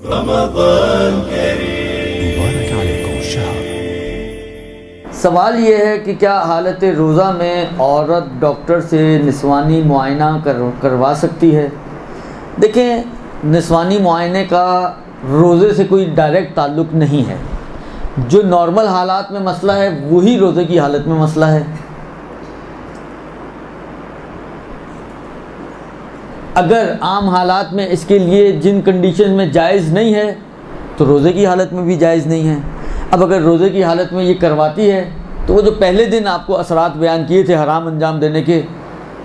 रमज़ान करीम मुबारक अलैकुम शहर। सवाल ये है कि क्या हालत रोज़ा में औरत डॉक्टर से निस्वानी मुआयना करवा सकती है। देखें, निस्वानी मुआयने का रोज़े से कोई डायरेक्ट ताल्लुक़ नहीं है। जो नॉर्मल हालात में मसला है वही रोज़े की हालत में मसला है। अगर आम हालात में इसके लिए जिन कंडीशन में जायज़ नहीं है तो रोज़े की हालत में भी जायज़ नहीं है। अब अगर रोज़े की हालत में ये करवाती है तो वो जो पहले दिन आपको असरात बयान किए थे हराम अंजाम देने के,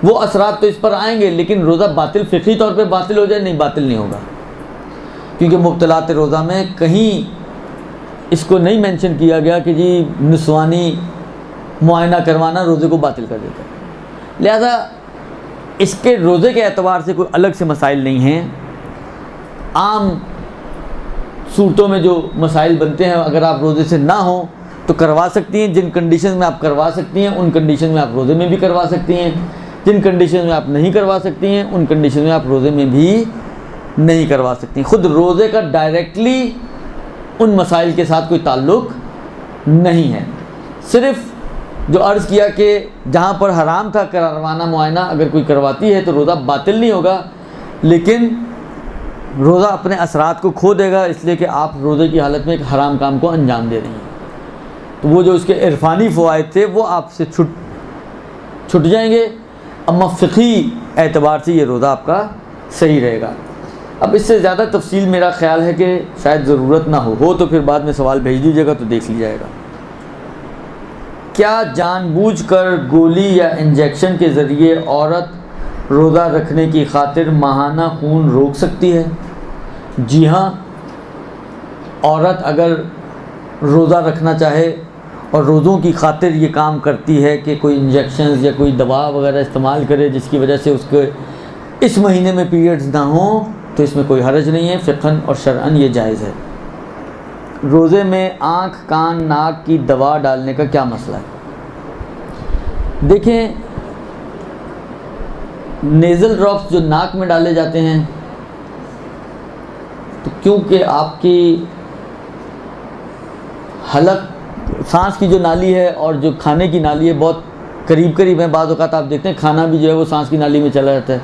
वो असरात तो इस पर आएंगे, लेकिन रोज़ा बातिल फ़िक़ही तौर पे बातिल हो जाए, नहीं, बातिल नहीं होगा, क्योंकि मुब्तलात रोज़ा में कहीं इसको नहीं मेंशन किया गया कि जी निस्वानी मुआयना करवाना रोज़े को बातिल कर देता है। लिहाजा इसके रोज़े के एतबार से कोई अलग से मसाइल नहीं हैं। आम सूरतों में जो मसाइल बनते हैं, अगर आप रोज़े से ना हो तो करवा सकती हैं। जिन कंडीशन में आप करवा सकती हैं उन कंडीशन में आप रोज़े में भी करवा सकती हैं। जिन कंडीशन में आप नहीं करवा सकती हैं उन कंडीशन में आप रोज़े में भी नहीं करवा सकती। ख़ुद रोज़े का डायरेक्टली उन मसाइल के साथ कोई ताल्लुक़ नहीं है। सिर्फ़ जो अर्ज़ किया कि जहाँ पर हराम था करवाना मुआयना, अगर कोई करवाती है तो रोज़ा बातिल नहीं होगा, लेकिन रोज़ा अपने असरात को खो देगा, इसलिए कि आप रोज़े की हालत में एक हराम काम को अंजाम दे रही हैं। तो वो जो उसके इरफानी फ़वाइद थे वो आपसे छुट जाएंगे। अम्मा फ़िक़ही एतबार से ये रोज़ा आपका सही रहेगा। अब इससे ज़्यादा तफसील मेरा ख़्याल है कि शायद ज़रूरत ना हो तो फिर बाद में सवाल भेज दीजिएगा तो देख लिया जाएगा। क्या जानबूझकर गोली या इंजेक्शन के ज़रिए औरत रोज़ा रखने की खातिर माहाना खून रोक सकती है? जी हाँ, औरत अगर रोज़ा रखना चाहे और रोज़ों की खातिर ये काम करती है कि कोई इंजेक्शन या कोई दवा वगैरह इस्तेमाल करे जिसकी वजह से उसके इस महीने में पीरियड्स ना हो, तो इसमें कोई हरज नहीं है। फ़िक़हन और शरअन ये जायज़ है। रोज़े में आँख, कान, नाक की दवा डालने का क्या मसला है? देखें, नेज़ल ड्रॉप्स जो नाक में डाले जाते हैं, तो क्योंकि आपकी हलक, सांस की जो नाली है और जो खाने की नाली है बहुत करीब करीब है। बाज़ औक़ात आप देखते हैं खाना भी जो है वो सांस की नाली में चला जाता है।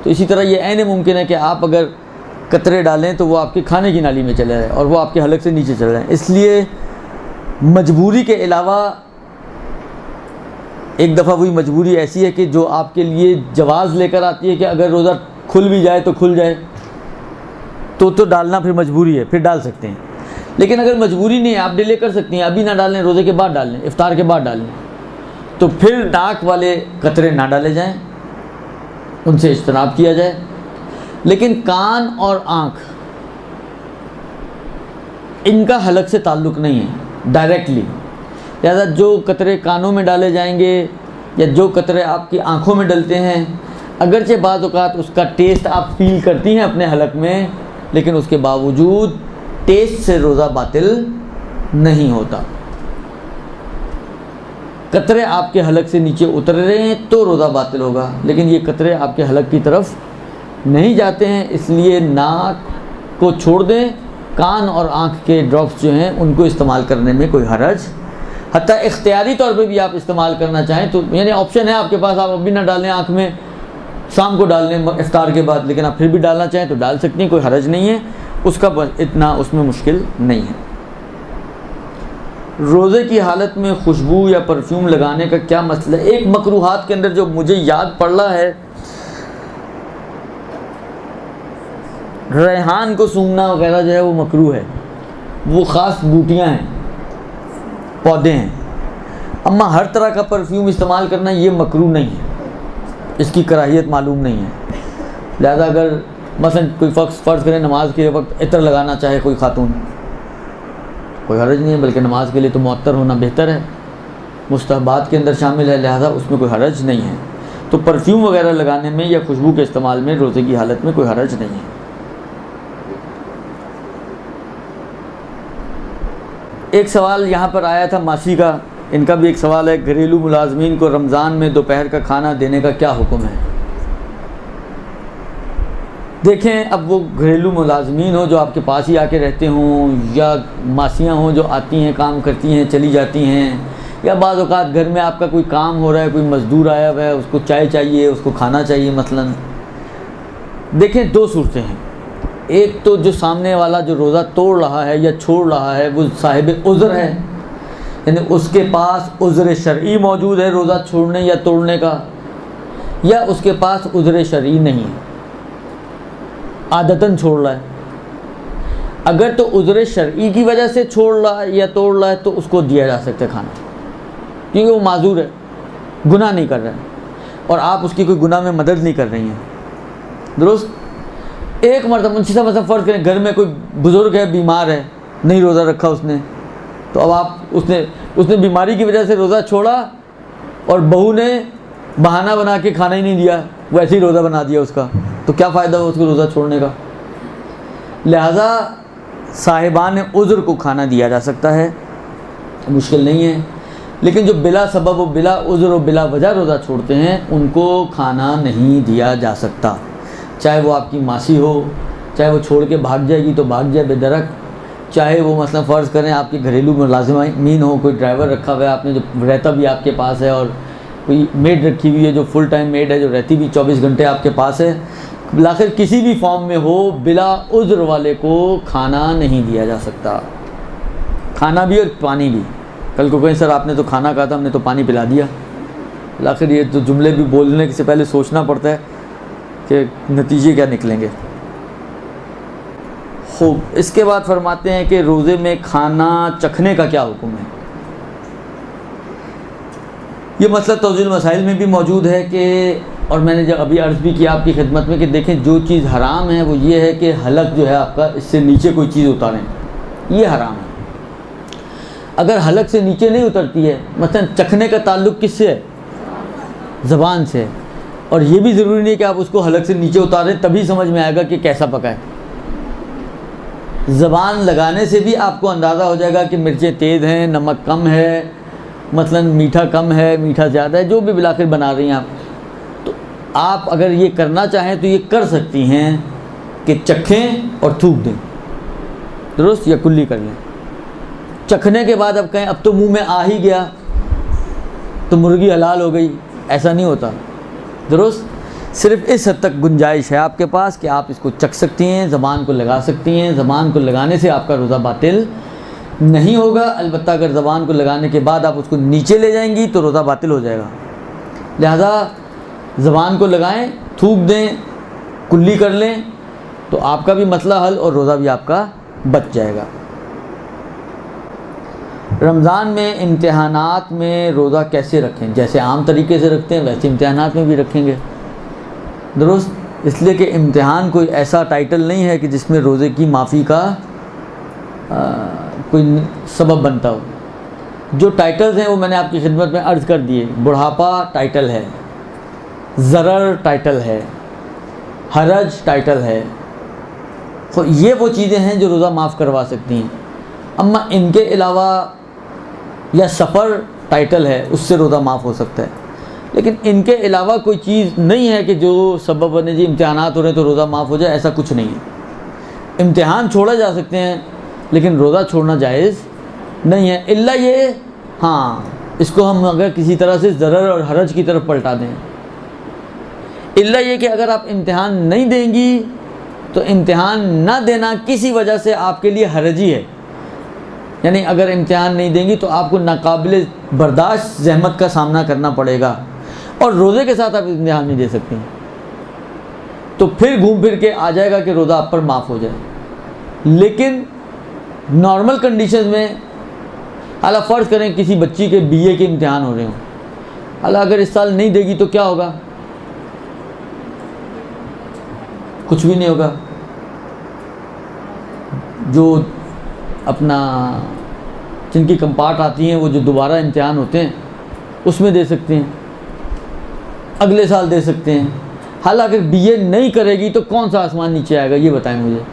तो इसी तरह ये ऐन मुमकिन है कि आप अगर कतरे डालें तो वो आपके खाने की नाली में चले जाए और वो आपके हलक से नीचे चले जाएँ। इसलिए मजबूरी के अलावा एक दफ़ा वही मजबूरी ऐसी है कि जो आपके लिए जवाज़ लेकर आती है कि अगर रोज़ा खुल भी जाए तो खुल जाए, तो डालना फिर मजबूरी है, फिर डाल सकते हैं। लेकिन अगर मजबूरी नहीं है, आप डिले कर सकती हैं, अभी ना डालें, रोज़े के बाद डाल लें, इफ्तार के बाद डाल लें, तो फिर नाक वाले कतरे ना डाले जाएँ, उनसे इज्तनाब किया जाए। लेकिन कान और आँख, इनका हलक से ताल्लुक़ नहीं है डायरेक्टली। लिहाजा जो कतरे कानों में डाले जाएंगे या जो कतरे आपकी आँखों में डलते हैं, अगरचे बाज़ औक़ात उसका टेस्ट आप फील करती हैं अपने हलक में, लेकिन उसके बावजूद टेस्ट से रोज़ा बातिल नहीं होता। कतरे आपके हलक से नीचे उतर रहे हैं तो रोज़ा बातिल होगा, लेकिन ये कतरे आपके हलक की तरफ नहीं जाते हैं, इसलिए नाक को छोड़ दें। कान और आँख के ड्रॉप्स जो हैं उनको इस्तेमाल करने में कोई हरज, हत्ता इख्तियारी तौर पे भी आप इस्तेमाल करना चाहें तो यानी ऑप्शन है आपके पास, आप अभी ना डालें आँख में, शाम को डाल लें इफ्तार के बाद, लेकिन आप फिर भी डालना चाहें तो डाल सकती हैं, कोई हरज नहीं है उसका, इतना उसमें मुश्किल नहीं है। रोज़े की हालत में खुशबू या परफ्यूम लगाने का क्या मसला है? एक मकरूहात के अंदर जो मुझे याद पड़ रहा है, रेहान को सूंघना वगैरह जो है वो मकरूह है। वो ख़ास बूटियाँ हैं, पौधे हैं। अम्मा हर तरह का परफ्यूम इस्तेमाल करना ये मकरूह नहीं है, इसकी कराहियत मालूम नहीं है। लिहाजा अगर मसलन कोई फ़र्ज़ करें नमाज के वक्त इत्र लगाना चाहे कोई खातून, कोई हरज नहीं है, बल्कि नमाज के लिए तो मुअत्तर होना बेहतर है, मुस्तहबात के अंदर शामिल है, लिहाजा उसमें कोई हरज नहीं है। तो परफ्यूम वगैरह लगाने में या खुशबू के इस्तेमाल में रोज़े की हालत में कोई हरज नहीं है। एक सवाल यहाँ पर आया था मासी का, इनका भी एक सवाल है, घरेलू मुलाजमीन को रमज़ान में दोपहर का खाना देने का क्या हुक्म है? देखें, अब वो घरेलू मुलाजमीन हो जो आपके पास ही आके रहते हों, या मासियाँ हों जो आती हैं, काम करती हैं, चली जाती हैं, या बाज़ औक़ात घर में आपका कोई काम हो रहा है, कोई मज़दूर आया हुआ है, उसको चाय चाहिए, उसको खाना चाहिए मसलन। देखें, दो सूरतें हैं। एक तो जो सामने वाला जो रोज़ा तोड़ रहा है या छोड़ रहा है वो साहिब उज़्र है, यानी उसके पास उज़्र शरई मौजूद है रोज़ा छोड़ने या तोड़ने का, या उसके पास उज़्र शरई नहीं है, आदतन छोड़ रहा है। अगर तो उज़्र शरई की वजह से छोड़ रहा है या तोड़ रहा है तो उसको दिया जा सकता है खाना, क्योंकि वो माजूर है, गुनाह नहीं कर रहा है और आप उसकी कोई गुनाह में मदद नहीं कर रही हैं। दुरुस्त। एक मरतबा मुंशी मतलब फ़र्ज़ करें घर में कोई बुज़ुर्ग है, बीमार है, नहीं रोज़ा रखा उसने, तो अब आप उसने बीमारी की वजह से रोज़ा छोड़ा और बहू ने बहाना बना के खाना ही नहीं दिया, वैसे ही रोज़ा बना दिया उसका, तो क्या फ़ायदा हो उसको रोज़ा छोड़ने का। लिहाजा साहिबान उज़्र को खाना दिया जा सकता है, मुश्किल नहीं है। लेकिन जो बिला सबब व बिला उज़्र व बिला वजह रोज़ा छोड़ते हैं उनको खाना नहीं दिया जा सकता, चाहे वो आपकी मासी हो, चाहे वो छोड़ के भाग जाएगी तो भाग जाए बेदरक, चाहे वो मतलब फ़र्ज़ करें आपके घरेलू मुलाज़िमीन हो, कोई ड्राइवर रखा हुआ है आपने जो रहता भी आपके पास है, और कोई मेड रखी हुई है जो फुल टाइम मेड है जो रहती भी 24 घंटे आपके पास है, आखिर किसी भी फॉर्म में हो, बिला उज़्र वाले को खाना नहीं दिया जा सकता, खाना भी और पानी भी। कल को कहें सर आपने तो खाना कहा था, हमने तो पानी पिला दिया, आखिर ये तो जुमले भी बोलने से पहले सोचना पड़ता है कि नतीजे क्या निकलेंगे। खूब, इसके बाद फरमाते हैं कि रोज़े में खाना चखने का क्या हुक्म है। ये मसला तौज़ील मसाइल में भी मौजूद है कि, और मैंने जब अभी अर्ज़ भी किया आपकी खिदमत में कि देखें जो चीज़ हराम है वो ये है कि हलक जो है आपका इससे नीचे कोई चीज़ उतारें, ये हराम है। अगर हलक से नीचे नहीं उतरती है, मसलन चखने का ताल्लुक़ किससे है, ज़बान से, और ये भी ज़रूरी नहीं कि आप उसको हलक से नीचे उतारें तभी समझ में आएगा कि कैसा पका है। ज़बान लगाने से भी आपको अंदाज़ा हो जाएगा कि मिर्चें तेज़ हैं, नमक कम है, मसलन मीठा कम है, मीठा ज़्यादा है, जो भी बिलाकर बना रही हैं आप। तो आप अगर ये करना चाहें तो ये कर सकती हैं कि चखें और थूक दें, दुरुस्त, या कुल्ली कर लें। चखने के बाद अब कहें अब तो मुंह में आ ही गया तो मुर्गी हलाल हो गई, ऐसा नहीं होता, दुरुस्त। सिर्फ इस हद तक गुंजाइश है आपके पास कि आप इसको चख सकती हैं, ज़बान को लगा सकती हैं। ज़बान को लगाने से आपका रोज़ा बातिल नहीं होगा, अलबत्ता अगर ज़बान को लगाने के बाद आप उसको नीचे ले जाएंगी तो रोज़ा बातिल हो जाएगा। लिहाजा ज़बान को लगाएं, थूक दें, कुल्ली कर लें तो आपका भी मसला हल और रोज़ा भी आपका बच जाएगा। रमज़ान में इम्तिहानात में रोज़ा कैसे रखें, जैसे आम तरीके से रखते हैं वैसे इम्तिहानात में भी रखेंगे, दुरुस्त। इसलिए कि इम्तिहान कोई ऐसा टाइटल नहीं है कि जिसमें रोज़े की माफ़ी का कोई सबब बनता हो। जो टाइटल्स हैं वो मैंने आपकी खिदमत में अर्ज़ कर दिए। बुढ़ापा टाइटल है, ज़रर टाइटल है, हरज टाइटल है, तो ये वो चीज़ें हैं जो रोज़ा माफ़ करवा सकती हैं। अम्मा इनके अलावा या सफ़र टाइटल है, उससे रोज़ा माफ़ हो सकता है, लेकिन इनके अलावा कोई चीज़ नहीं है कि जो सबब बने जी इम्तिहानात हो रहे हैं तो रोज़ा माफ़ हो जाए, ऐसा कुछ नहीं है। इम्तिहान छोड़ा जा सकते हैं लेकिन रोज़ा छोड़ना जायज़ नहीं है, इल्ला ये, हाँ, इसको हम अगर किसी तरह से ज़रर और हरज की तरफ पलटा दें, इल्ला ये कि अगर आप इम्तिहान नहीं देंगी तो इम्तिहान ना देना किसी वजह से आपके लिए हरजी है, यानी अगर इम्तिहान नहीं देंगी तो आपको नाकाबिल बर्दाश्त ज़हमत का सामना करना पड़ेगा और रोज़े के साथ आप इम्तिहान नहीं दे सकती, तो फिर घूम फिर के आ जाएगा कि रोज़ा आप पर माफ़ हो जाए। लेकिन नॉर्मल कंडीशन में, हालां फ़र्ज़ करें किसी बच्ची के बीए के इम्तिहान हो रहे हों, हालां अगर इस साल नहीं देगी तो क्या होगा, कुछ भी नहीं होगा। जो अपना जिनकी कंपार्ट आती हैं वो जो दोबारा इम्तिहान होते हैं उसमें दे सकते हैं, अगले साल दे सकते हैं। हालांकि बीए नहीं करेगी तो कौन सा आसमान नीचे आएगा, ये बताएं मुझे।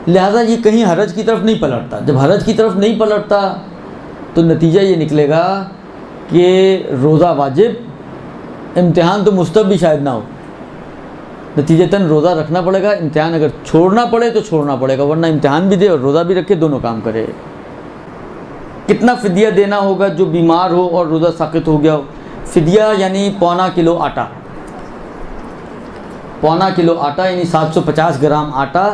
लिहाजा ये कहीं हरज की तरफ नहीं पलटता। जब हरज की तरफ नहीं पलटता तो नतीजा ये निकलेगा कि रोज़ा वाजिब, इम्तिहान तो मुस्तहब भी शायद ना हो, नतीजतन रोज़ा रखना पड़ेगा। इम्तिहान अगर छोड़ना पड़े तो छोड़ना पड़ेगा, वरना इम्तिहान भी दे और रोज़ा भी रखे, दोनों काम करे। कितना फ़िदिया देना होगा जो बीमार हो और रोज़ा साक़ित हो गया हो? फ़िदिया यानी पौना किलो आटा, पौना किलो आटा यानी 750 ग्राम आटा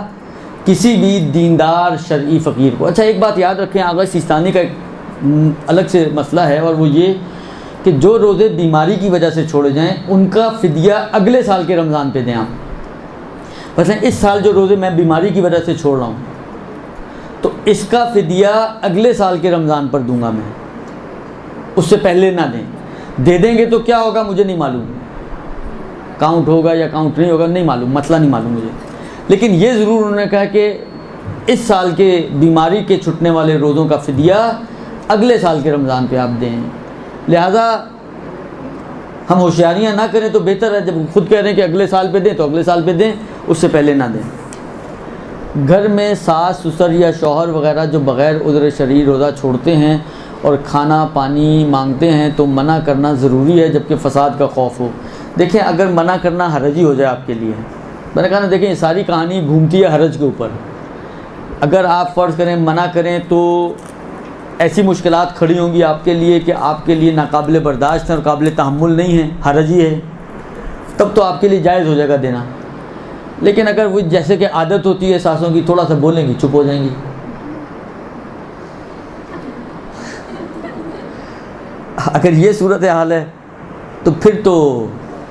किसी भी दीनदार शरई फ़कीर को। अच्छा, एक बात याद रखें, आगा सिस्तानी का एक अलग से मसला है, और वो ये कि जो रोज़े बीमारी की वजह से छोड़े जाएं उनका फ़िदिया अगले साल के रमज़ान पे दें आप। मतलब इस साल जो रोज़े मैं बीमारी की वजह से छोड़ रहा हूँ, तो इसका फ़िदिया अगले साल के रमज़ान पर दूंगा मैं, उससे पहले ना दें। दे देंगे तो क्या होगा मुझे नहीं मालूम, काउंट होगा या काउंट नहीं होगा नहीं मालूम, मसला नहीं मालूम मुझे। लेकिन ये ज़रूर उन्होंने कहा कि इस साल के बीमारी के छुटने वाले रोज़ों का फ़िदिया अगले साल के रमज़ान पे आप दें। लिहाजा हम होशियारियाँ ना करें तो बेहतर है। जब खुद कह रहे हैं कि अगले साल पे दें तो अगले साल पे दें, उससे पहले ना दें। घर में सास ससुर या शौहर वगैरह जो बग़ैर उज़्र शरई रोज़ा छोड़ते हैं और खाना पानी मांगते हैं तो मना करना ज़रूरी है, जबकि फ़साद का खौफ हो। देखें, अगर मना करना हरज ही हो जाए आपके लिए, मैंने कहा ना, देखें ये सारी कहानी घूमती है हरज के ऊपर। अगर आप फ़र्ज़ करें मना करें तो ऐसी मुश्किलात खड़ी होंगी आपके लिए कि आपके लिए नाकाबिले बर्दाश्त है और काबिले तहम्मुल नहीं है, हरज ही है, तब तो आपके लिए जायज़ हो जाएगा देना। लेकिन अगर वो जैसे कि आदत होती है सासों की, थोड़ा सा बोलेंगी चुप हो जाएंगी, अगर ये सूरत हाल है तो फिर तो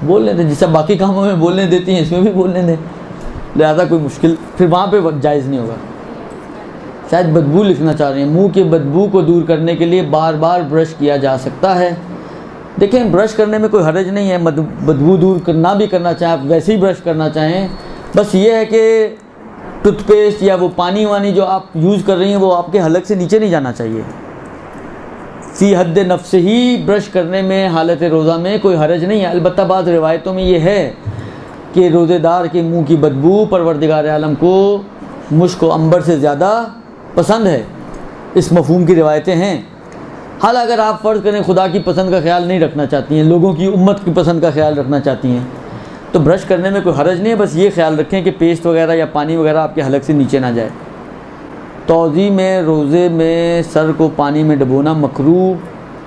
बोलने दें, जिससे बाकी कामों में बोलने देती हैं इसमें भी बोलने दें। लिहाजा कोई मुश्किल फिर वहाँ पे जायज़ नहीं होगा। शायद बदबू लिखना चाह रहे हैं। मुंह की बदबू को दूर करने के लिए बार बार ब्रश किया जा सकता है। देखें, ब्रश करने में कोई हरज नहीं है, बदबू दूर करना भी करना चाहें आप वैसे ही ब्रश करना चाहें, बस ये है कि टूथपेस्ट या वो पानी वानी जो आप यूज़ कर रही हैं वो आपके हलक से नीचे नहीं जाना चाहिए। फ़ी हद नफ्स ही ब्रश करने में हालत रोज़ा में कोई हरज नहीं है। अलबत्ता बाज़ रिवायतों में ये है कि रोज़ेदार के मुंह की बदबू परवरदिगार आलम को मुश्क व अंबर से ज़्यादा पसंद है, इस मफ़हूम की रिवायतें हैं। हाल अगर आप फ़र्ज़ करें खुदा की पसंद का ख्याल नहीं रखना चाहती हैं, लोगों की उम्मत की पसंद का ख्याल रखना चाहती हैं, तो ब्रश करने में कोई हरज नहीं है। बस ये ख्याल रखें कि पेस्ट वगैरह या पानी वगैरह आपके हलक से नीचे ना जाए। तौज़ी में रोज़े में सर को पानी में डुबोना मकरूह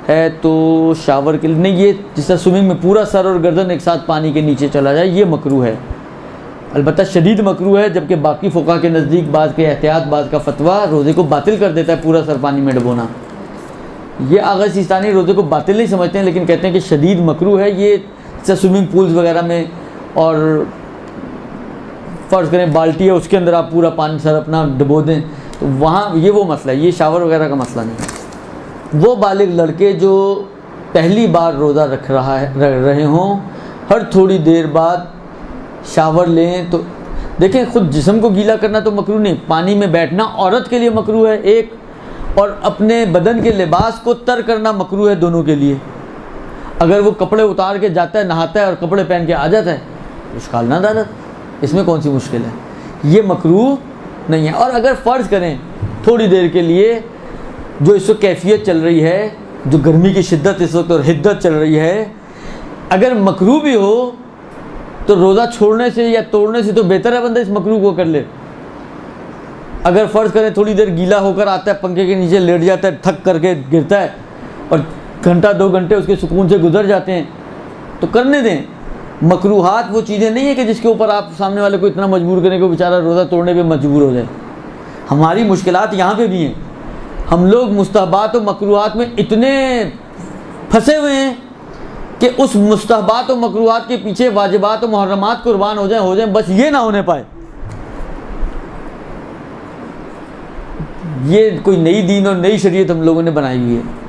है तो शावर के लिए नहीं, ये जिससे स्विमिंग में पूरा सर और गर्दन एक साथ पानी के नीचे चला जाए ये मकरूह है। अलबत्ता शदीद मकरूह है, जबकि बाकी फ़ुक़हा के नज़दीक बाज़ के एहतियात बाज़ का फ़तवा रोज़े को बातिल कर देता है पूरा सर पानी में डुबोना। ये आगा सिस्तानी रोज़े को बातिल नहीं समझते हैं, लेकिन कहते हैं कि शदीद मकरूह है। ये स्विमिंग पूल्स वगैरह में, और फ़र्ज़ करें बाल्टी है उसके अंदर आप पूरा पानी सर अपना डुबो दें तो वहाँ ये वो मसला है, ये शावर वगैरह का मसला नहीं है। वो बालिग लड़के जो पहली बार रोज़ा रख रहे हों, हर थोड़ी देर बाद शावर लें तो देखें, ख़ुद जिस्म को गीला करना तो मकरूह नहीं, पानी में बैठना औरत के लिए मकरूह है एक, और अपने बदन के लिबास को तर करना मकरूह है दोनों के लिए। अगर वो कपड़े उतार के जाता है, नहाता है और कपड़े पहन के आ जाता है, इश्काल ना अदालत, इसमें कौन सी मुश्किल है, ये मकरूह नहीं है। और अगर फ़र्ज़ करें थोड़ी देर के लिए जो इस वक्त कैफियत चल रही है, जो गर्मी की शिद्दत इस वक्त और हिद्दत चल रही है, अगर मकरूह भी हो तो रोज़ा छोड़ने से या तोड़ने से तो बेहतर है बंदा इस मकरूह को कर ले। अगर फ़र्ज़ करें थोड़ी देर गीला होकर आता है, पंखे के नीचे लेट जाता है, थक करके गिरता है और घंटा 2 घंटे उसके सुकून से गुजर जाते हैं, तो करने दें। मकरूहात वो चीज़ें नहीं है कि जिसके ऊपर आप सामने वाले को इतना मजबूर करें कि बेचारा रोज़ा तोड़ने पे मजबूर हो जाए। हमारी मुश्किलात यहाँ पे भी हैं, हम लोग मुस्तहबात और मकरूहात में इतने फंसे हुए हैं कि उस मुस्तहबात और मकरूहात के पीछे वाजिबात और मुहर्रमात कुर्बान हो जाए, बस ये ना होने पाए। ये कोई नई दीन और नई शरीयत हम लोगों ने बनाई हुई है।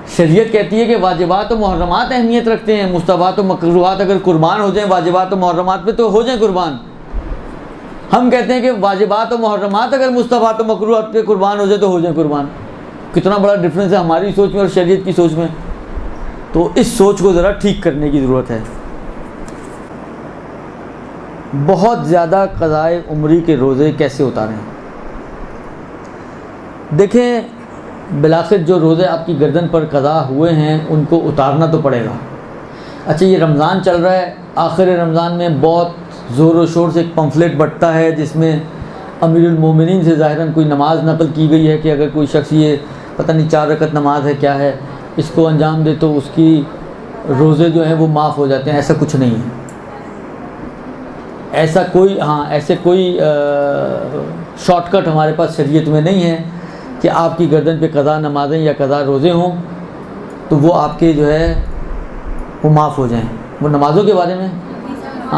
शरीयत कहती है कि वाजिबात और मुहर्रमात अहमियत रखते हैं, मुस्तहबात और मकरूहात अगर कुर्बान हो जाएं वाजिबात और मुहर्रमात पे तो हो जाएं कुर्बान। हम कहते हैं कि वाजिबात और मुहर्रमात अगर मुस्तहबात और मकरूहात पे कुर्बान हो जाए तो हो जाए कुर्बान। कितना बड़ा डिफरेंस है हमारी सोच में और शरीयत की सोच में। तो इस सोच को ज़रा ठीक करने की ज़रूरत है। बहुत ज़्यादा क़ज़ाए उम्री के रोज़े कैसे उतारें? देखें, बिलाखिर जो रोज़े आपकी गर्दन पर क़ज़ा हुए हैं उनको उतारना तो पड़ेगा। अच्छा, ये रमज़ान चल रहा है, आखिर रमज़ान में बहुत ज़ोर व शोर से एक पम्फलेट बंटता है जिसमें अमीरुल मोमिनीन से ज़ाहिरन कोई नमाज नकल की गई है कि अगर कोई शख्स ये पता नहीं 4 रकत नमाज है क्या है, इसको अंजाम दे तो उसकी रोज़े जो हैं वो माफ़ हो जाते हैं। ऐसा कुछ नहीं है, ऐसा कोई ऐसे कोई शॉर्टकट हमारे पास शरीयत में नहीं है कि आपकी गर्दन पे कज़ा नमाज़ें या कज़ा रोज़े हों तो वो आपके जो है वो माफ़ हो जाएं। वो नमाज़ों के बारे में,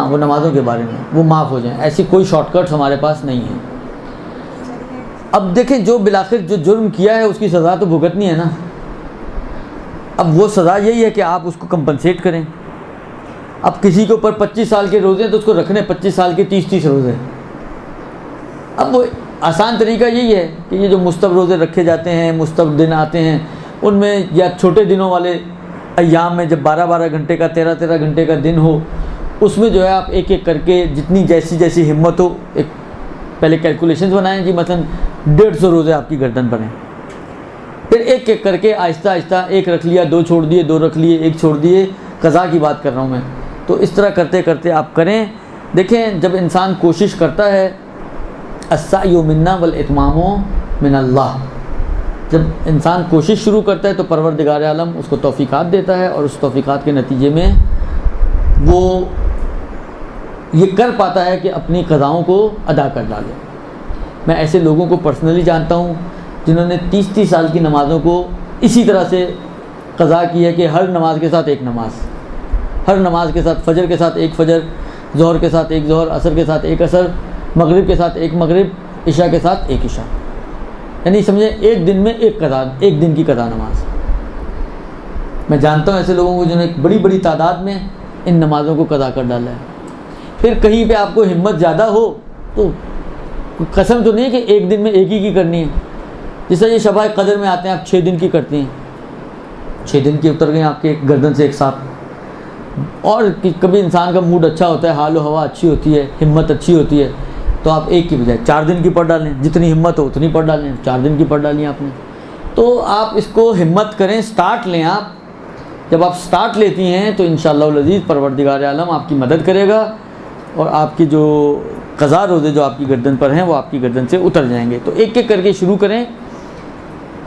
वो नमाज़ों के बारे में वो माफ़ हो जाएं, ऐसी कोई शॉर्टकट हमारे पास नहीं है। अब देखें, जो बिलाखिर जो जुर्म किया है उसकी सज़ा तो भुगतनी है ना। अब वो सज़ा यही है कि आप उसको कंपनसेट करें। अब किसी के ऊपर 25 साल के रोज़े हैं तो उसको रखने 25 साल के 30-30 रोज़े। अब वो आसान तरीका यही है कि ये जो मुस्तब रोज़े रखे जाते हैं, मुस्तब दिन आते हैं, उनमें या छोटे दिनों वाले अय्याम में जब 12-12 घंटे का 13-13 घंटे का दिन हो, उसमें जो है आप एक एक करके जितनी जैसी हिम्मत हो, एक पहले कैलकुलेशंस बनाएं जी, मसलन 150 रोज़े आपकी गर्दन पर हैं, फिर एक एक करके आहिस्ता आहिस्ता एक रख लिया, 2 छोड़ दिए, 2 रख लिए, 1 छोड़ दिए, कज़ा की बात कर रहा हूँ मैं। तो इस तरह करते करते आप करें। देखें, जब इंसान कोशिश करता है, अस्सायु मिन्ना वल इत्मामु मिनल्लाह, जब इंसान कोशिश शुरू करता है तो परवरदिगार आलम उसको तौफीकात देता है और उस तौफीकात के नतीजे में वो ये कर पाता है कि अपनी क़ज़ाओं को अदा कर डाले। मैं ऐसे लोगों को पर्सनली जानता हूँ जिन्होंने 30-30 साल की नमाज़ों को इसी तरह से क़ज़ा की है कि हर नमाज के साथ एक नमाज, हर नमाज के साथ फ़जर के साथ एक फ़जर, ज़ोहर के साथ एक ज़ोहर, असर के साथ एक असर, मगरिब के साथ एक मगरिब, इशा के साथ एक इशा, यानी समझे एक दिन में एक कज़ा, एक दिन की कज़ा नमाज। मैं जानता हूँ ऐसे लोगों को जिन्होंने बड़ी बड़ी तादाद में इन नमाज़ों को कज़ा कर डाला है। फिर कहीं पे आपको हिम्मत ज़्यादा हो तो कसम तो नहीं है कि एक दिन में एक ही की करनी है। जैसे ये शब कदर में आते हैं, आप 6 दिन की करती हैं, 6 दिन की उतर गए आपके गर्दन से एक साथ। और कभी इंसान का मूड अच्छा होता है, हाल व हवा अच्छी होती है, हिम्मत अच्छी होती है, तो आप एक की बजाय 4 दिन की पढ़ डालें, जितनी हिम्मत हो उतनी पढ़ डालें। 4 दिन की पढ़ डाली आपने, तो आप इसको हिम्मत करें, स्टार्ट लें। आप जब आप स्टार्ट लेती हैं तो इंशाअल्लाह अज़ीज़ परवरदिगार आलम आपकी मदद करेगा और आपकी जो क़ज़ा रोज़े जो आपकी गर्दन पर हैं वो आपकी गर्दन से उतर जाएंगे। तो एक एक करके शुरू करें,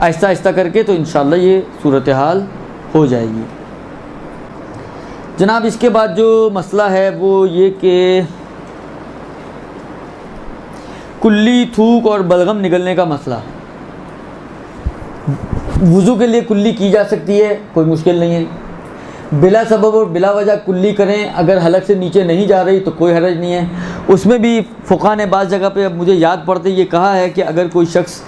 आहिस्ता आहिस्ता करके, तो इंशाअल्लाह ये सूरत हाल हो जाएगी। जनाब, इसके बाद जो मसला है वो ये कि कुल्ली, थूक और बलगम निकलने का मसला। वुज़ू के लिए कुल्ली की जा सकती है, कोई मुश्किल नहीं है। बिला सबब और बिला वजह कुल्ली करें, अगर हलक से नीचे नहीं जा रही तो कोई हरज नहीं है। उसमें भी फ़ुक़हा ने बाज़ जगह पे, अब मुझे याद पड़ते ये कहा है कि अगर कोई शख्स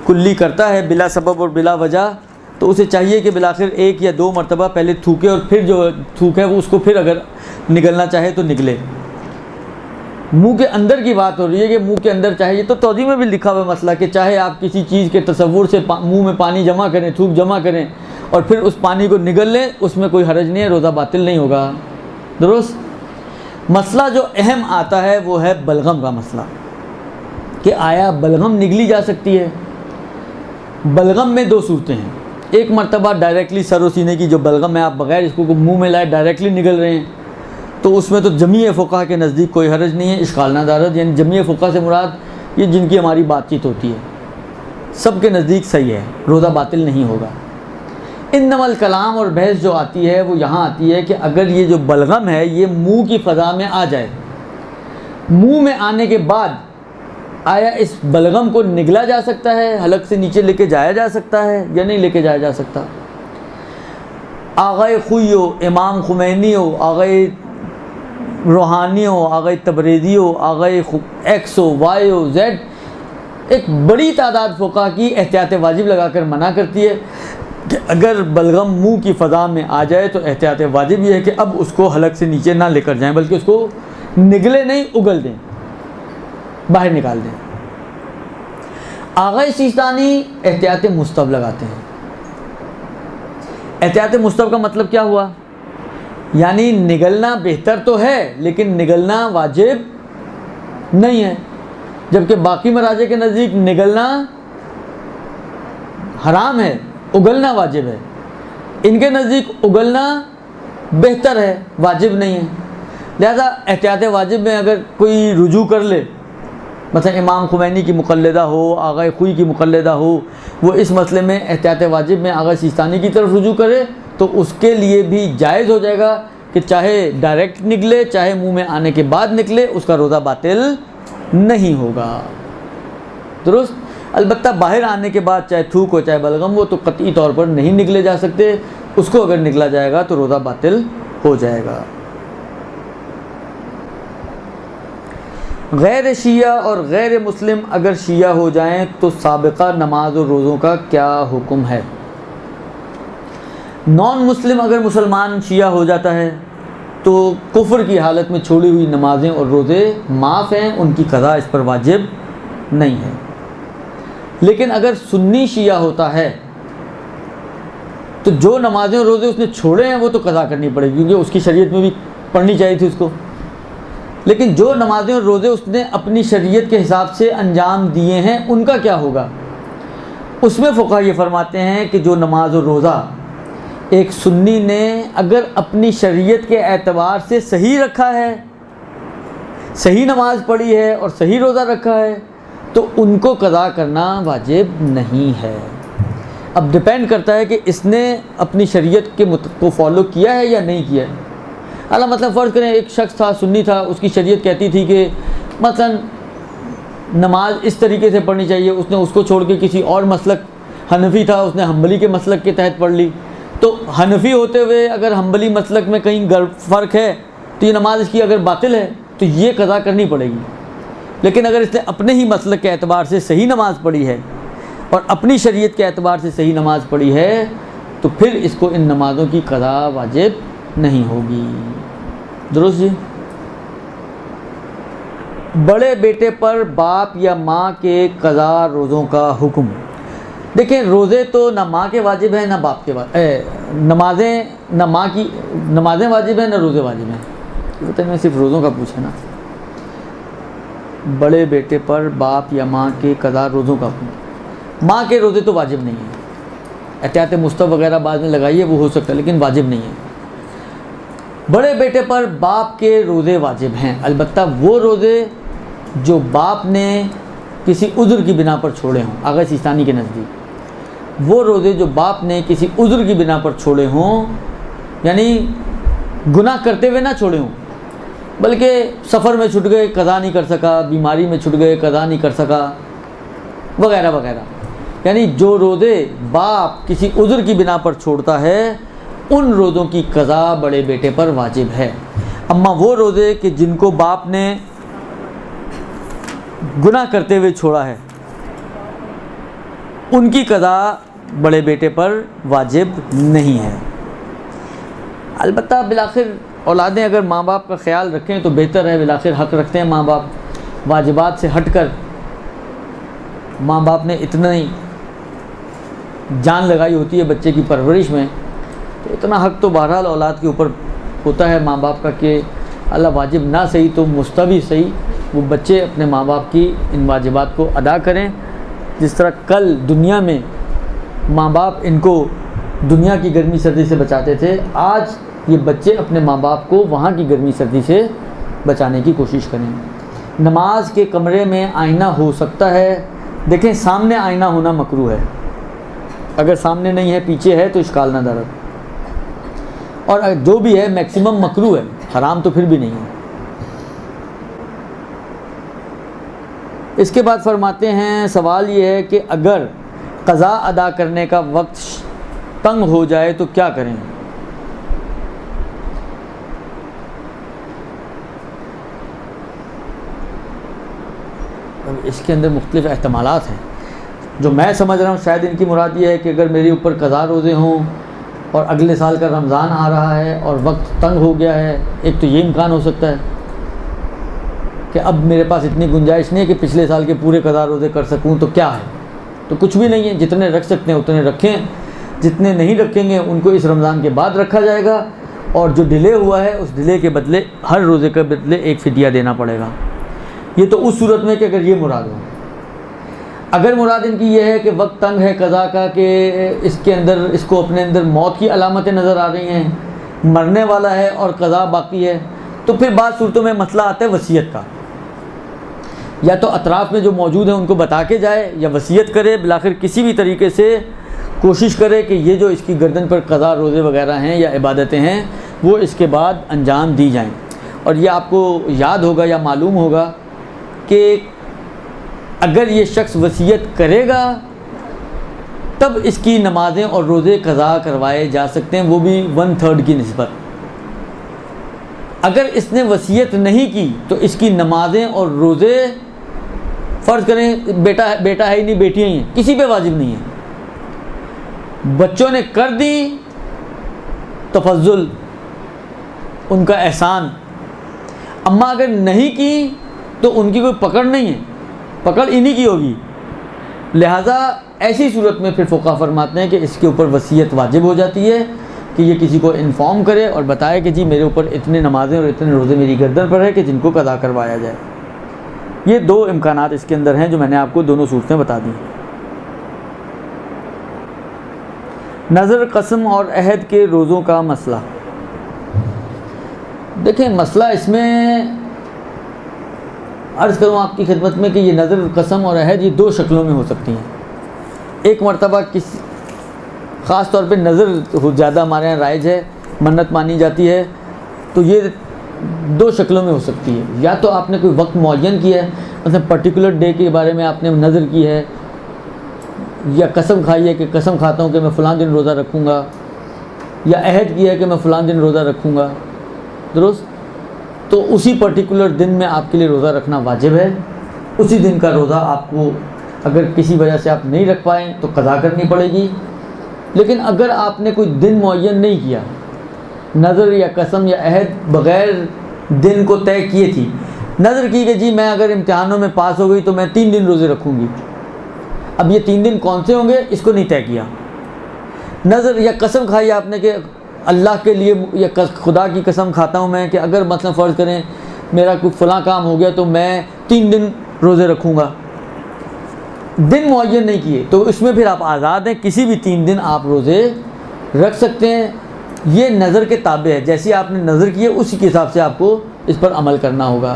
कुल्ली करता है बिला सबब और बिला वजह तो उसे चाहिए कि बिलाखिर 1 या 2 मरतबा पहले थूके और फिर जो थूक है वो उसको फिर अगर निकलना चाहे तो निकले। मुंह के अंदर की बात हो रही है कि मुंह के अंदर चाहे, ये तो तौज़ी में भी लिखा हुआ मसला कि चाहे आप किसी चीज़ के तसव्वुर से मुंह में पानी जमा करें, थूक जमा करें और फिर उस पानी को निगल लें, उसमें कोई हरज नहीं है, रोज़ा बातिल नहीं होगा। दुरुस्त। मसला जो अहम आता है वो है बलगम का मसला कि आया बलगम निगली जा सकती है। बलगम में 2 सूरतें हैं। एक मरतबा डायरेक्टली सर व सीने की जो बलगम है, आप बग़ैर इसको मुंह में लाए डायरेक्टली निगल रहे हैं, तो उसमें तो जमीय फ़ुक़हा के नज़दीक कोई हरज नहीं है, इश्काल ना दारद, यानी जमीय फ़ुक़हा से मुराद ये जिनकी हमारी बातचीत होती है, सब के नज़दीक सही है, रोज़ा बातिल नहीं होगा। इन्नमल कलाम और बहस जो आती है वो यहाँ आती है कि अगर ये जो बलगम है ये मुँह की फ़ज़ा में आ जाए, मुँह में आने के बाद आया इस बलगम को निगला जा सकता है, हलक से नीचे लेके जाया जा सकता है या नहीं लेके जाया जा सकता। आग़ाए खुई हो, इमाम खुमैनी हो, आग़ाए रूहानी हो, आग़ाए तबरेज़ी हो, आग़ाए एक्स हो, वाई हो, जेड, एक बड़ी तादाद फ़ुक़हा की एहतियात वाजिब लगाकर मना करती है कि अगर बलगम मुँह की फ़ज़ा में आ जाए तो एहतियात वाजिब ये है कि अब उसको हलक से नीचे ना लेकर जाएं, बल्कि उसको निगले नहीं, उगल दें, बाहर निकाल दें। आग़ाए सिस्तानी एहतियात मुस्तब लगाते हैं। एहतियात मुस्तब का मतलब क्या हुआ? यानी निगलना बेहतर तो है लेकिन निगलना वाजिब नहीं है, जबकि बाकी मराजे के नज़दीक निगलना हराम है, उगलना वाजिब है। इनके नज़दीक उगलना बेहतर है, वाजिब नहीं है। लिहाजा एहतियात वाजिब में अगर कोई रुजू कर ले, मतलब इमाम खुमैनी की मुक़ल्लिदा हो, आगा खुई की मुक़ल्लिदा हो, वो इस मसले में एहतियात वाजिब में आगा सिस्तानी की तरफ रुजू करे तो उसके लिए भी जायज़ हो जाएगा कि चाहे डायरेक्ट निकले चाहे मुंह में आने के बाद निकले, उसका रोज़ा बातिल नहीं होगा। दुरुस्त। अलबत्ता बाहर आने के बाद चाहे थूक हो चाहे बलगम हो तो कतई तौर पर नहीं निकले जा सकते, उसको अगर निकला जाएगा तो रोज़ा बातिल हो जाएगा। गैर शिया और गैर मुस्लिम अगर शिया हो जाएं तो साबिक़ा नमाज और रोज़ों का क्या हुक्म है? नॉन मुस्लिम अगर मुसलमान शिया हो जाता है तो कुफ्र की हालत में छोड़ी हुई नमाजें और रोज़े माफ़ हैं, उनकी क़ज़ा इस पर वाजिब नहीं है। लेकिन अगर सुन्नी शिया होता है तो जो नमाजें और रोज़े उसने छोड़े हैं वो तो क़ज़ा करनी पड़ेगी, क्योंकि उसकी शरीयत में भी पढ़नी चाहिए थी उसको। लेकिन जो नमाजें और रोज़े उसने अपनी शरीयत के हिसाब से अंजाम दिए हैं उनका क्या होगा? उसमें फ़ुक़हा ये फरमाते हैं कि जो नमाज और रोज़ा एक सुन्नी ने अगर अपनी शरीयत के एतबार से सही रखा है, सही नमाज पढ़ी है और सही रोज़ा रखा है तो उनको क़ज़ा करना वाजिब नहीं है। अब डिपेंड करता है कि इसने अपनी शरीयत के को फॉलो किया है या नहीं किया है। अल्लाह मतलब फ़र्ज़ करें एक शख्स था, सुन्नी था, उसकी शरीयत कहती थी कि मसलन नमाज इस तरीके से पढ़नी चाहिए, उसने उसको छोड़ के किसी और मसलक, हनफी था उसने हम्बली के मसलक के तहत पढ़ ली, तो हनफी होते हुए अगर हम्बली मसलक में कहीं फ़र्क है तो ये नमाज इसकी अगर बातिल है तो ये क़ज़ा करनी पड़ेगी। लेकिन अगर इसने अपने ही मसलक के एतबार से सही नमाज पढ़ी है और अपनी शरीयत के एतबार से सही नमाज पढ़ी है तो फिर इसको इन नमाज़ों की क़ज़ा वाजिब नहीं होगी। दुरुस्त जी। बड़े बेटे पर बाप या माँ के क़ज़ा रोज़ों का हुक्म। देखिए रोज़े तो ना माँ के वाजिब हैं ना बाप के नमाजें ना माँ की नमाजें वाजिब हैं ना रोज़े वाजिब हैं। तो मैं सिर्फ रोज़ों का पूछा ना। बड़े बेटे पर बाप या माँ के क़ज़ा रोज़ों का हुक्म। माँ के रोज़े तो वाजिब नहीं है, एहतियात मुस्तफ़ वगैरह बाद में लगाइए वो हो सकता है, लेकिन वाजिब नहीं है। बड़े बेटे पर बाप के रोज़े वाजिब हैं, अलबत्ता वो रोज़े जो बाप ने किसी उज़्र की बिना पर छोड़े हों। आगा सिस्तानी के नज़दीक वो रोज़े जो बाप ने किसी उज़्र की बिना पर छोड़े हों, यानी गुनाह करते हुए ना छोड़े हों, बल्कि सफ़र में छूट गए क़ज़ा नहीं कर सका, बीमारी में छूट गए क़ज़ा नहीं कर सका, वगैरह वगैरह। यानी जो रोज़े बाप किसी उज़्र की बिना पर छोड़ता है उन रोज़ों की क़ज़ा बड़े बेटे पर वाजिब है। अम्मा वो रोज़े कि जिनको बाप ने गुनाह करते हुए छोड़ा है उनकी क़ज़ा बड़े बेटे पर वाजिब नहीं है। अलबत्ता बिलाखिर औलादें अगर माँ बाप का ख्याल रखें तो बेहतर है, बिलाखिर हक़ रखते हैं माँ बाप। वाजिबात से हटकर माँ बाप ने इतना ही जान लगाई होती है बच्चे की परवरिश में, तो इतना हक़ तो बहरहाल औलाद के ऊपर होता है माँ बाप का कि अल्लाह वाजिब ना सही तो मुस्तवी सही वो बच्चे अपने माँ बाप की इन वाजिबात को अदा करें। जिस तरह कल दुनिया में माँ बाप इनको दुनिया की गर्मी सर्दी से बचाते थे, आज ये बच्चे अपने माँ बाप को वहाँ की गर्मी सर्दी से बचाने की कोशिश करें। नमाज के कमरे में आईना हो सकता है, देखें सामने आईना होना मकरूह है, अगर सामने नहीं है पीछे है तो इश्काल ना दारद, और जो भी है मैक्सिमम मकरूह है, हराम तो फिर भी नहीं है। इसके बाद फरमाते हैं सवाल ये है कि अगर क़ज़ा अदा करने का वक्त तंग हो जाए तो क्या करें? अब इसके अंदर मुख्तलिफ़ एहतमालात हैं। जो मैं समझ रहा हूँ शायद इनकी मुराद ये है कि अगर मेरे ऊपर क़ज़ा रोज़े हों और अगले साल का रमज़ान आ रहा है और वक्त तंग हो गया है, एक तो ये इम्कान हो सकता है कि अब मेरे पास इतनी गुंजाइश नहीं है कि पिछले साल के पूरे क़ज़ा रोज़े कर सकूं, तो क्या है? तो कुछ भी नहीं है, जितने रख सकते हैं उतने रखें, जितने नहीं रखेंगे उनको इस रमज़ान के बाद रखा जाएगा, और जो डिले हुआ है उस डिले के बदले हर रोज़े के बदले एक फ़िदिया देना पड़ेगा। ये तो उस सूरत में कि अगर ये मुराद हो। अगर मुराद इनकी ये है कि वक्त तंग है क़ज़ा का, कि इसके अंदर इसको अपने अंदर मौत की अलामतें नज़र आ रही हैं मरने वाला है और क़ज़ा बाकी है, तो फिर बाद सूरतों में मसला आता है वसीयत का। या तो अतराफ़ में जो मौजूद है उनको बता के जाए या वसीयत करे, बिलाखिर किसी भी तरीके से कोशिश करे कि ये जो इसकी गर्दन पर क़ज़ा रोज़े वग़ैरह हैं या इबादतें हैं वो इसके बाद अंजाम दी जाएं। और ये आपको याद होगा या मालूम होगा कि अगर ये शख्स वसीयत करेगा तब इसकी नमाज़ें और रोज़े क़ज़ा करवाए जा सकते हैं, वो भी 1/3 की निस्बत। अगर इसने वसीयत नहीं की तो इसकी नमाज़ें और रोज़े, फ़र्ज़ करें बेटा है ही नहीं, बेटियाँ ही हैं, किसी पे वाजिब नहीं है। बच्चों ने कर दी तफज़ुल, उनका एहसान। अम्मा अगर नहीं की तो उनकी कोई पकड़ नहीं है, पकड़ इन्हीं की होगी। लिहाजा ऐसी सूरत में फिर फ़ुक़हा फरमाते हैं कि इसके ऊपर वसीयत वाजिब हो जाती है कि ये किसी को इन्फॉर्म करे और बताए कि जी मेरे ऊपर इतने नमाज़ें और इतने रोज़े मेरी गर्दन पर है कि जिनको क़ज़ा करवाया जाए। ये 2 इम्कानात इसके अंदर हैं जो मैंने आपको दोनों सूरतें बता दी। नज़र, कसम और अहद के रोज़ों का मसला। देखें, मसला इसमें अर्ज़ करूँ आपकी खिदमत में कि ये नज़र, कसम और अहद ये 2 शक्लों में हो सकती हैं। एक मरतबा किसी ख़ास तौर पे नज़र ज़्यादा हमारे यहाँ राइज है, मन्नत मानी जाती है, तो ये 2 शक्लों में हो सकती है। या तो आपने कोई वक्त मुअय्यन किया है, मतलब पर्टिकुलर डे के बारे में आपने नज़र की है, या कसम खाई है कि कसम खाता हूँ कि मैं फ़लाँ दिन रोज़ा रखूँगा, या अहद किया है कि मैं फ़लाँ दिन रोज़ा रखूँगा, दुरुस्त। तो उसी पर्टिकुलर दिन में आपके लिए रोज़ा रखना वाजिब है। उसी दिन का रोज़ा आपको अगर किसी वजह से आप नहीं रख पाएँ तो क़ज़ा करनी पड़ेगी। लेकिन अगर आपने कोई दिन मुअय्यन नहीं किया, नज़र या कसम या अहद बग़ैर दिन को तय किए थी, नज़र की कि जी मैं अगर इम्तिहानों में पास हो गई तो मैं 3 दिन रोज़े रखूँगी, अब ये 3 दिन कौन से होंगे इसको नहीं तय किया। नज़र या कसम खाई आपने कि अल्लाह के लिए या खुदा की कसम खाता हूँ मैं कि अगर मतलब फ़र्ज़ करें मेरा कोई फ़लाँ काम हो गया तो मैं 3 दिन रोज़े रखूँगा, दिन मुअय्यन नहीं किए, तो इसमें फिर आप आज़ाद हैं, किसी भी 3 दिन आप रोज़े रख सकते हैं। ये नज़र के ताबे है, जैसी आपने नज़र की है उसी के हिसाब से आपको इस पर अमल करना होगा।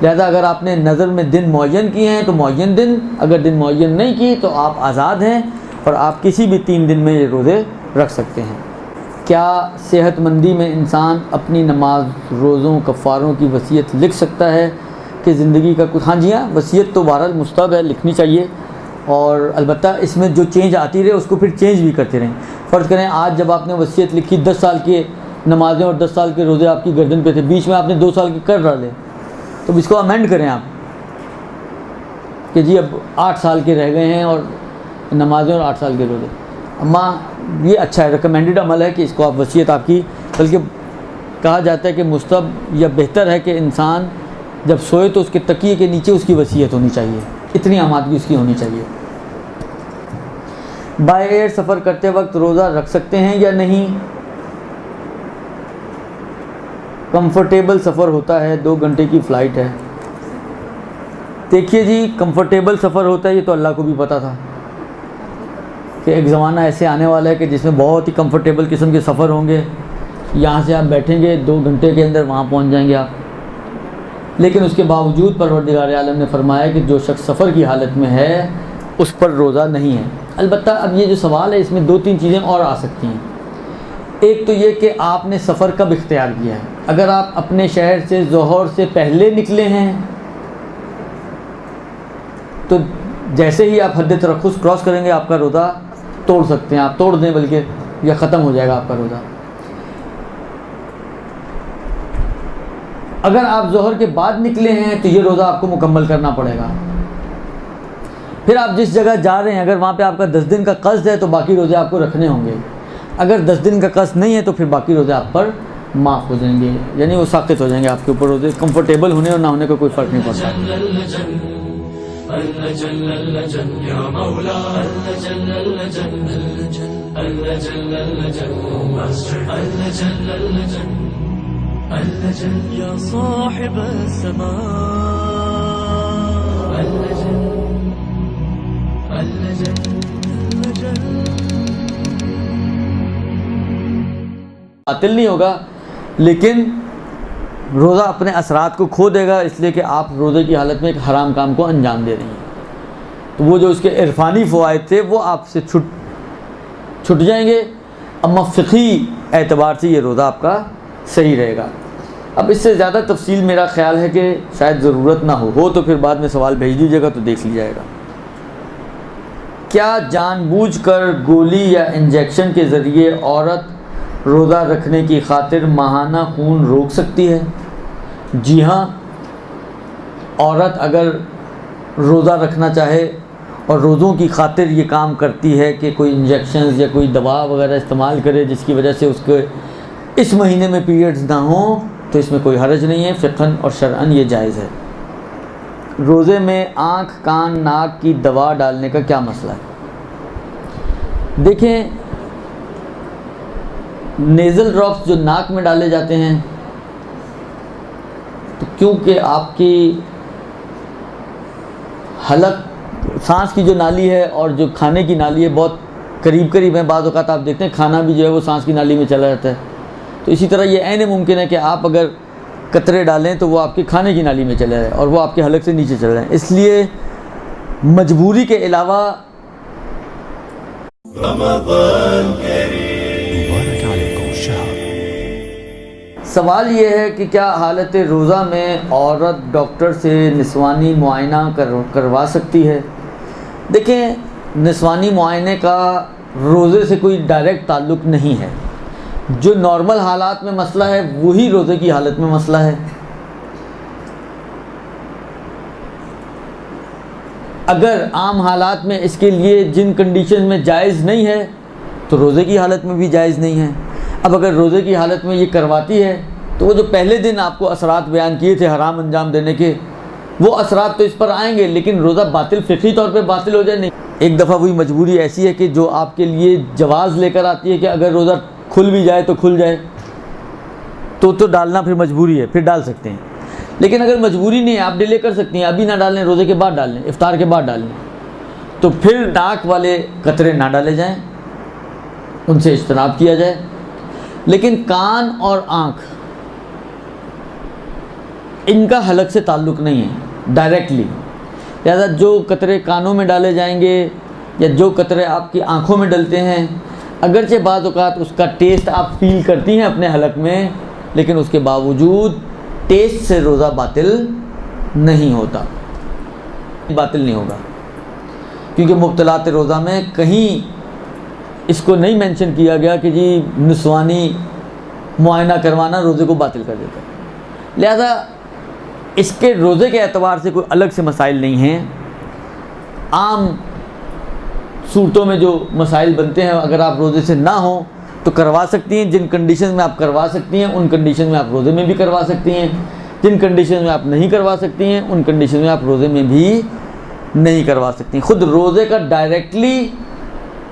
लिहाजा अगर आपने नज़र में दिन मुअय्यन किए हैं तो मुअय्यन दिन, अगर दिन मुअय्यन नहीं की तो आप आज़ाद हैं और आप किसी भी 3 दिन में ये रोज़े रख सकते हैं। क्या सेहतमंदी में इंसान अपनी नमाज, रोज़ों, कफ़ारों की वसीयत लिख सकता है कि ज़िंदगी का कुछ? हाँ जी हाँ, वसीयत तो बहरहाल मुस्तहब है, लिखनी चाहिए। और अलबत्ता इसमें जो चेंज आती रहे उसको फिर चेंज भी करते रहें। फ़र्ज़ करें आज जब आपने वसीयत लिखी 10 साल के नमाज़ें और 10 साल के रोज़े आपकी गर्दन पे थे, बीच में आपने 2 साल के कर डाले, तो इसको अमेंड करें आप कि जी अब 8 साल के रह गए हैं और नमाज़ें और 8 साल के रोज़े। अम्मा ये अच्छा है, रिकमेंडेड अमल है कि इसको आप वसीयत आपकी, बल्कि कहा जाता है कि मुस्तहब या बेहतर है कि इंसान जब सोए तो उसके तकिए के नीचे उसकी वसीयत होनी चाहिए, इतनी आमादगी उसकी होनी चाहिए। बाय एयर सफ़र करते वक्त रोज़ा रख सकते हैं या नहीं? कंफर्टेबल सफ़र होता है, 2 घंटे की फ़्लाइट है। देखिए जी, कंफर्टेबल सफ़र होता है ये तो अल्लाह को भी पता था कि एक ज़माना ऐसे आने वाला है कि जिसमें बहुत ही कंफर्टेबल किस्म के सफ़र होंगे। यहाँ से आप बैठेंगे 2 घंटे के अंदर वहाँ पहुँच जाएंगे आप। लेकिन उसके बावजूद परवरदिगार आलम ने फरमाया कि जो शख्स सफ़र की हालत में है उस पर रोज़ा नहीं है। अलबत्ता अब ये जो सवाल है इसमें 2-3 चीज़ें और आ सकती हैं। एक तो ये कि आपने सफ़र कब इख्तियार किया है। अगर आप अपने शहर से ज़ोहर से पहले निकले हैं तो जैसे ही आप हद तरख़्ख़ुस क्रॉस करेंगे आपका रोज़ा तोड़ सकते हैं, आप तोड़ दें बल्कि, या ख़त्म हो जाएगा आपका रोज़ा। अगर आप ज़ोहर के बाद निकले हैं तो ये रोज़ा आपको मुकम्मल करना पड़ेगा। फिर आप जिस जगह जा रहे हैं अगर वहाँ पे आपका 10 दिन का क़स्द है तो बाकी रोज़े आपको रखने होंगे। अगर 10 दिन का क़स्द नहीं है तो फिर बाकी रोज़े आप पर माफ़ हो जाएंगे, यानी वो साक़ित हो जाएंगे आपके ऊपर रोज़े। कंफर्टेबल होने और ना होने का कोई फ़र्क नहीं पड़ता। या साहिब समा बातिल नहीं होगा, लेकिन रोज़ा अपने असरात को खो देगा, इसलिए कि आप रोज़े की हालत में एक हराम काम को अंजाम दे रही हैं। तो वो जो उसके इरफानी फ़वाइद थे वो आपसे छुट जाएंगे। अम्मा फ़िक़ही एतबार से ये रोज़ा आपका सही रहेगा। अब इससे ज़्यादा तफसील मेरा ख़्याल है कि शायद ज़रूरत ना हो तो फिर बाद में सवाल भेज दीजिएगा तो देख लिया जाएगा। क्या जानबूझकर गोली या इंजेक्शन के ज़रिए औरत रोज़ा रखने की खातिर माहाना खून रोक सकती है? जी हाँ, औरत अगर रोज़ा रखना चाहे और रोज़ों की खातिर ये काम करती है कि कोई इंजेक्शंस या कोई दवा वगैरह इस्तेमाल करे जिसकी वजह से उसके इस महीने में पीरियड्स ना हो, तो इसमें कोई हरज नहीं है। फ़िक़्हन और शरअन ये जायज़ है। रोज़े में आँख, कान, नाक की दवा डालने का क्या मसला है? देखें, नेज़ल ड्रॉप्स जो नाक में डाले जाते हैं, तो क्योंकि आपकी हलक सांस की जो नाली है और जो खाने की नाली है बहुत करीब करीब है। बाज़ औक़ात आप देखते हैं खाना भी जो है वो सांस की नाली में चला जाता है। तो इसी तरह ये ऐन मुमकिन है कि आप अगर कतरे डालें तो वो आपके खाने की नाली में चले जाए और वो आपके हलक से नीचे चले जाए। इसलिए मजबूरी के अलावा सवाल ये है कि क्या हालत रोज़ा में औरत डॉक्टर से निस्वानी मुआयना करवा सकती है? देखें, निस्वानी मुआयने का रोज़े से कोई डायरेक्ट ताल्लुक़ नहीं है। जो नॉर्मल हालात में मसला है वही रोज़े की हालत में मसला है। अगर आम हालात में इसके लिए जिन कंडीशन में जायज़ नहीं है तो रोज़े की हालत में भी जायज़ नहीं है। अब अगर रोज़े की हालत में ये करवाती है तो वो जो पहले दिन आपको असरात बयान किए थे हराम अंजाम देने के, वो असरात तो इस पर आएंगे, लेकिन रोज़ा बातिल फ़िक़ही तौर पे बातिल हो जाए नहीं। एक दफ़ा वही मजबूरी ऐसी है कि जो आपके लिए जवाज़ लेकर आती है कि अगर रोज़ा खुल भी जाए तो खुल जाए, तो डालना फिर मजबूरी है, फिर डाल सकते हैं। लेकिन अगर मजबूरी नहीं है, आप डिले कर सकती हैं, अभी ना डालें, रोज़े के बाद डाल लें, इफ्तार के बाद डाल लें, तो फिर नाक वाले कतरे ना डाले जाएँ, उनसे इज्तनाब किया जाए। लेकिन कान और आँख, इनका हलक से ताल्लुक़ नहीं है डायरेक्टली। लिहाजा जो कतरे कानों में डाले जाएंगे या जो कतरे आपकी आँखों में डलते हैं, अगरचे बाज़ औक़ात उसका टेस्ट आप फील करती हैं अपने हलक में, लेकिन उसके बावजूद टेस्ट से रोज़ा बातिल नहीं होता, बातिल नहीं होगा, क्योंकि मुब्तलात रोज़ा में कहीं इसको नहीं मेंशन किया गया कि जी निस्वानी मुआयना करवाना रोज़े को बातिल कर देता है। लिहाजा इसके रोज़े के एतबार से कोई अलग से मसाइल नहीं हैं। आम सूरतों में जो मसाइल बनते हैं, अगर आप रोज़े से ना हो तो करवा सकती हैं। जिन कंडीशन में आप करवा सकती हैं उन कंडीशन में आप रोज़े में भी करवा सकती हैं। जिन कंडीशन में आप नहीं करवा सकती हैं उन कंडीशन में आप रोज़े में भी नहीं करवा सकती। ख़ुद रोज़े का डायरेक्टली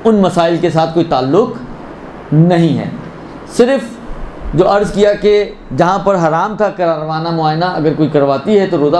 उन मसाइल के साथ कोई ताल्लुक़ नहीं है। सिर्फ़ जो अर्ज़ किया कि जहाँ पर हराम था करवाना मुआयना, अगर कोई करवाती है तो रोज़ा